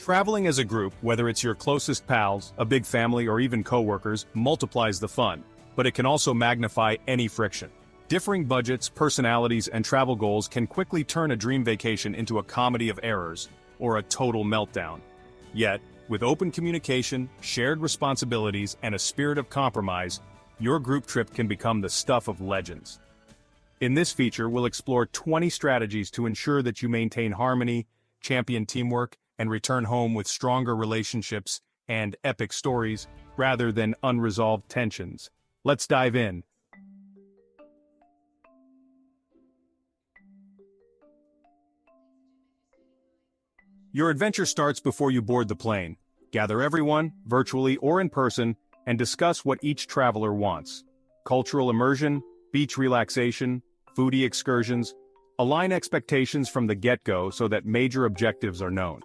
Traveling as a group, whether it's your closest pals, a big family, or even coworkers, multiplies the fun, but it can also magnify any friction. Differing budgets, personalities, and travel goals can quickly turn a dream vacation into a comedy of errors, or a total meltdown. Yet, with open communication, shared responsibilities, and a spirit of compromise, your group trip can become the stuff of legends. In this feature, we'll explore 20 strategies to ensure that you maintain harmony, champion teamwork, and return home with stronger relationships and epic stories, rather than unresolved tensions. Let's dive in. Your adventure starts before you board the plane. Gather everyone, virtually or in person, and discuss what each traveler wants. Cultural immersion, beach relaxation, foodie excursions. Align expectations from the get-go so that major objectives are known.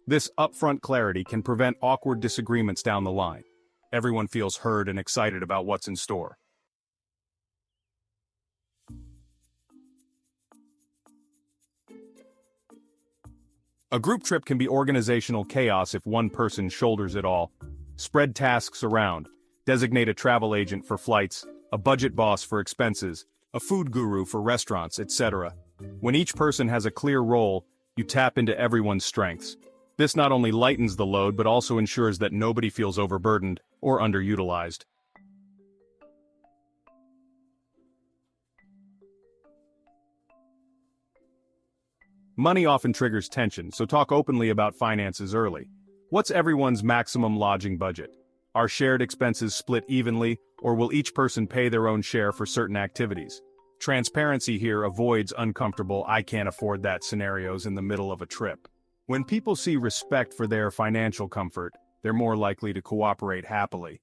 This upfront clarity can prevent awkward disagreements down the line. Everyone feels heard and excited about what's in store. A group trip can be organizational chaos if one person shoulders it all. Spread tasks around. Designate a travel agent for flights, a budget boss for expenses, a food guru for restaurants, etc. When each person has a clear role, you tap into everyone's strengths. This not only lightens the load but also ensures that nobody feels overburdened or underutilized. Money often triggers tension, so talk openly about finances early. What's everyone's maximum lodging budget? Are shared expenses split evenly, or will each person pay their own share for certain activities? Transparency here avoids uncomfortable "I can't afford that" scenarios in the middle of a trip. When people see respect for their financial comfort, they're more likely to cooperate happily.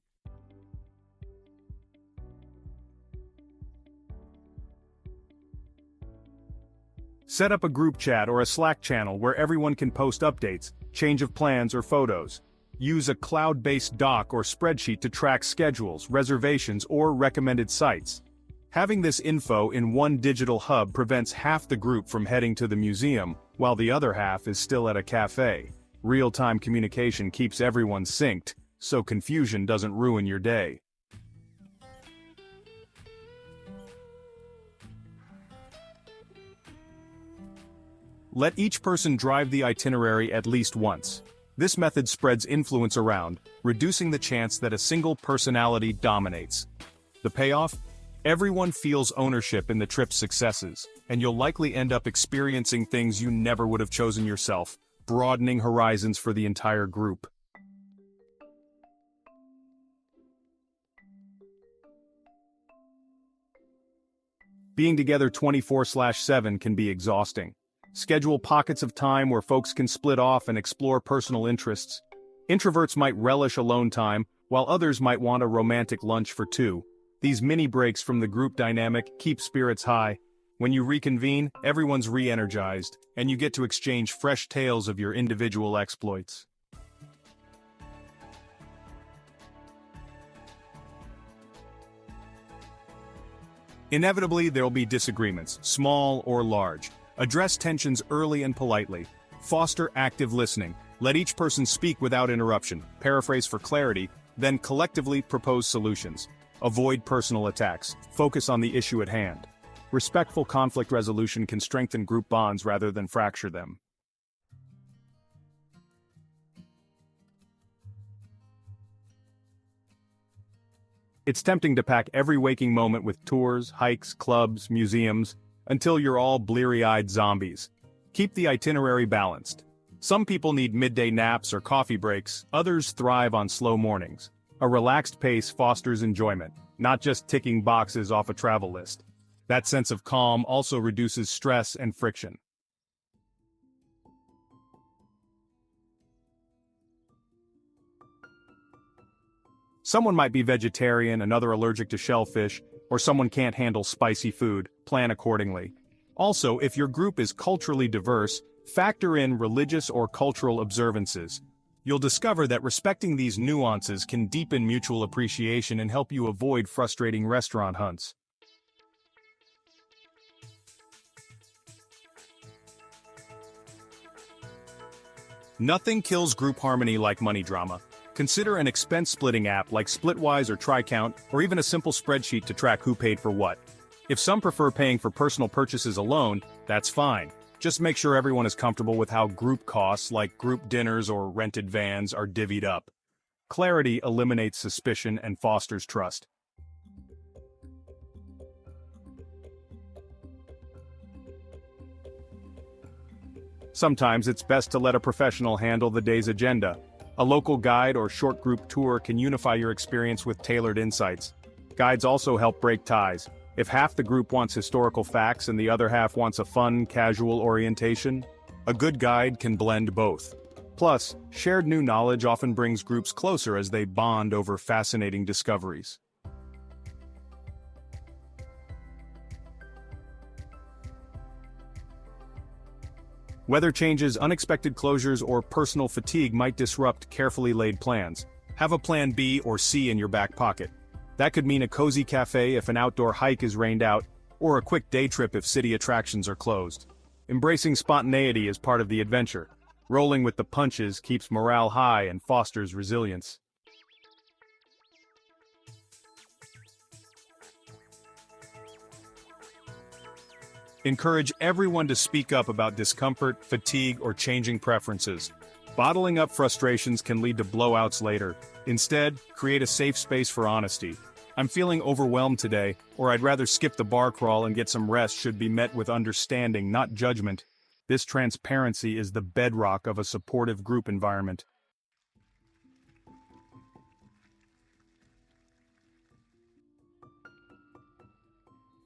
Set up a group chat or a Slack channel where everyone can post updates, change of plans, or photos. Use a cloud-based doc or spreadsheet to track schedules, reservations, or recommended sites. Having this info in one digital hub prevents half the group from heading to the museum, while the other half is still at a cafe. Real-time communication keeps everyone synced, so confusion doesn't ruin your day. Let each person drive the itinerary at least once. This method spreads influence around, reducing the chance that a single personality dominates. The payoff? Everyone feels ownership in the trip's successes, and you'll likely end up experiencing things you never would have chosen yourself, broadening horizons for the entire group. Being together 24/7 can be exhausting. Schedule pockets of time where folks can split off and explore personal interests. Introverts might relish alone time, while others might want a romantic lunch for two. These mini breaks from the group dynamic keep spirits high. When you reconvene, everyone's re-energized, and you get to exchange fresh tales of your individual exploits. Inevitably, there'll be disagreements, small or large. Address tensions early and politely. Foster active listening. Let each person speak without interruption. Paraphrase for clarity, then collectively propose solutions. Avoid personal attacks. Focus on the issue at hand. Respectful conflict resolution can strengthen group bonds rather than fracture them. It's tempting to pack every waking moment with tours, hikes, clubs, museums, until you're all bleary-eyed zombies. Keep the itinerary balanced. Some people need midday naps or coffee breaks, others thrive on slow mornings. A relaxed pace fosters enjoyment, not just ticking boxes off a travel list. That sense of calm also reduces stress and friction. Someone might be vegetarian, another allergic to shellfish, or someone can't handle spicy food. Plan accordingly. Also, if your group is culturally diverse, factor in religious or cultural observances. You'll discover that respecting these nuances can deepen mutual appreciation and help you avoid frustrating restaurant hunts. Nothing kills group harmony like money drama. Consider an expense-splitting app like Splitwise or TriCount, or even a simple spreadsheet to track who paid for what. If some prefer paying for personal purchases alone, that's fine. Just make sure everyone is comfortable with how group costs like group dinners or rented vans are divvied up. Clarity eliminates suspicion and fosters trust. Sometimes it's best to let a professional handle the day's agenda. A local guide or short group tour can unify your experience with tailored insights. Guides also help break ties. If half the group wants historical facts and the other half wants a fun, casual orientation, a good guide can blend both. Plus, shared new knowledge often brings groups closer as they bond over fascinating discoveries. Weather changes, unexpected closures, or personal fatigue might disrupt carefully laid plans. Have a plan B or C in your back pocket. That could mean a cozy cafe if an outdoor hike is rained out, or a quick day trip if city attractions are closed. Embracing spontaneity is part of the adventure. Rolling with the punches keeps morale high and fosters resilience. Encourage everyone to speak up about discomfort, fatigue, or changing preferences. Bottling up frustrations can lead to blowouts later. Instead, create a safe space for honesty. "I'm feeling overwhelmed today," or "I'd rather skip the bar crawl and get some rest," should be met with understanding, not judgment. This transparency is the bedrock of a supportive group environment.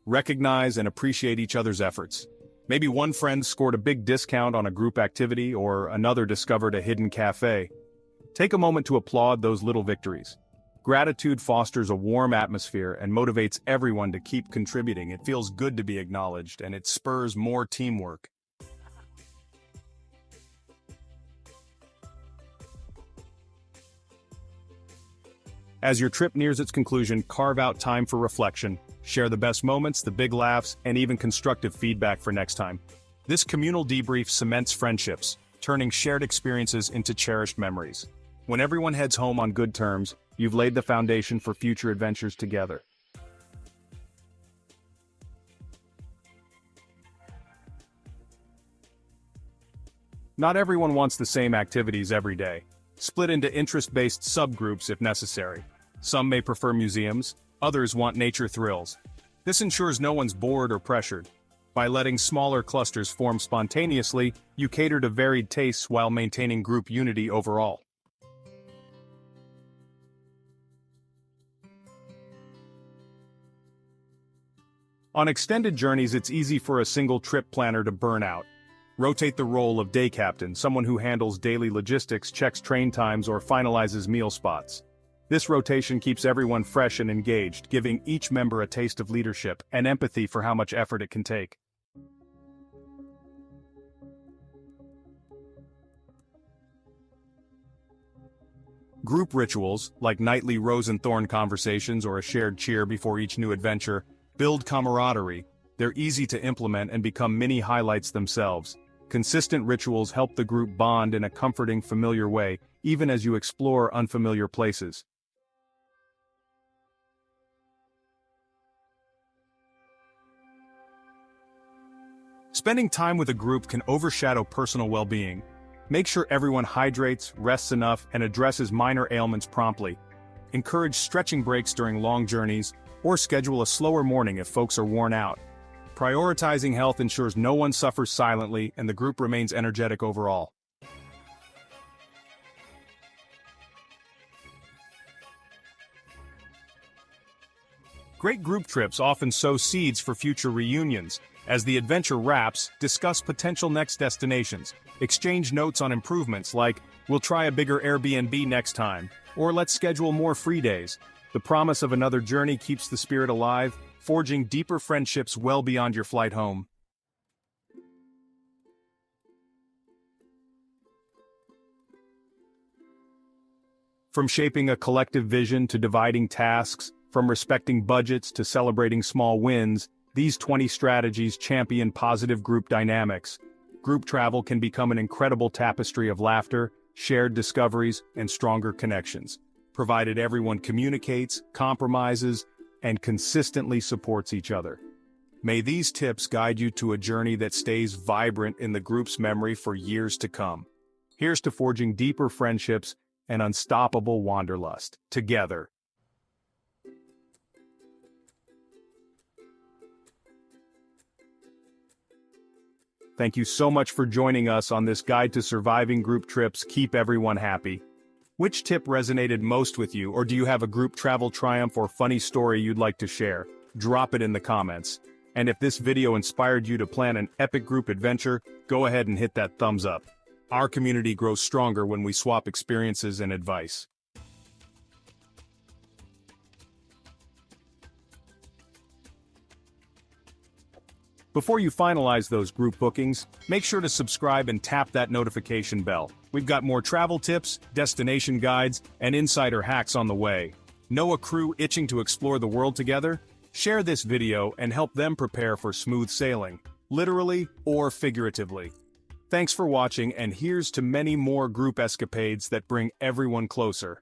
Recognize and appreciate each other's efforts. Maybe one friend scored a big discount on a group activity, or another discovered a hidden cafe. Take a moment to applaud those little victories. Gratitude fosters a warm atmosphere and motivates everyone to keep contributing. It feels good to be acknowledged, and it spurs more teamwork. As your trip nears its conclusion, carve out time for reflection. Share the best moments, the big laughs, and even constructive feedback for next time. This communal debrief cements friendships, turning shared experiences into cherished memories. When everyone heads home on good terms, you've laid the foundation for future adventures together. Not everyone wants the same activities every day. Split into interest-based subgroups if necessary. Some may prefer museums, others want nature thrills. This ensures no one's bored or pressured. By letting smaller clusters form spontaneously, you cater to varied tastes while maintaining group unity overall. On extended journeys, it's easy for a single trip planner to burn out. Rotate the role of day captain, someone who handles daily logistics, checks train times, or finalizes meal spots. This rotation keeps everyone fresh and engaged, giving each member a taste of leadership and empathy for how much effort it can take. Group rituals, like nightly rose and thorn conversations or a shared cheer before each new adventure, build camaraderie. They're easy to implement and become mini highlights themselves. Consistent rituals help the group bond in a comforting, familiar way, even as you explore unfamiliar places. Spending time with a group can overshadow personal well-being. Make sure everyone hydrates, rests enough, and addresses minor ailments promptly. Encourage stretching breaks during long journeys, or schedule a slower morning if folks are worn out. Prioritizing health ensures no one suffers silently and the group remains energetic overall. Great group trips often sow seeds for future reunions. As the adventure wraps, discuss potential next destinations. Exchange notes on improvements like, "We'll try a bigger Airbnb next time," or "Let's schedule more free days." The promise of another journey keeps the spirit alive, forging deeper friendships well beyond your flight home. From shaping a collective vision to dividing tasks, from respecting budgets to celebrating small wins, these 20 strategies champion positive group dynamics. group travel can become an incredible tapestry of laughter, shared discoveries, and stronger connections, provided everyone communicates, compromises, and consistently supports each other. May these tips guide you to a journey that stays vibrant in the group's memory for years to come. Here's to forging deeper friendships and unstoppable wanderlust together. Thank you so much for joining us on this guide to surviving group trips. Keep everyone happy. Which tip resonated most with you, or do you have a group travel triumph or funny story you'd like to share? Drop it in the comments. And if this video inspired you to plan an epic group adventure, go ahead and hit that thumbs up. Our community grows stronger when we swap experiences and advice. Before you finalize those group bookings, make sure to subscribe and tap that notification bell. We've got more travel tips, destination guides, and insider hacks on the way. Know a crew itching to explore the world together? Share this video and help them prepare for smooth sailing, literally or figuratively. Thanks for watching, and here's to many more group escapades that bring everyone closer.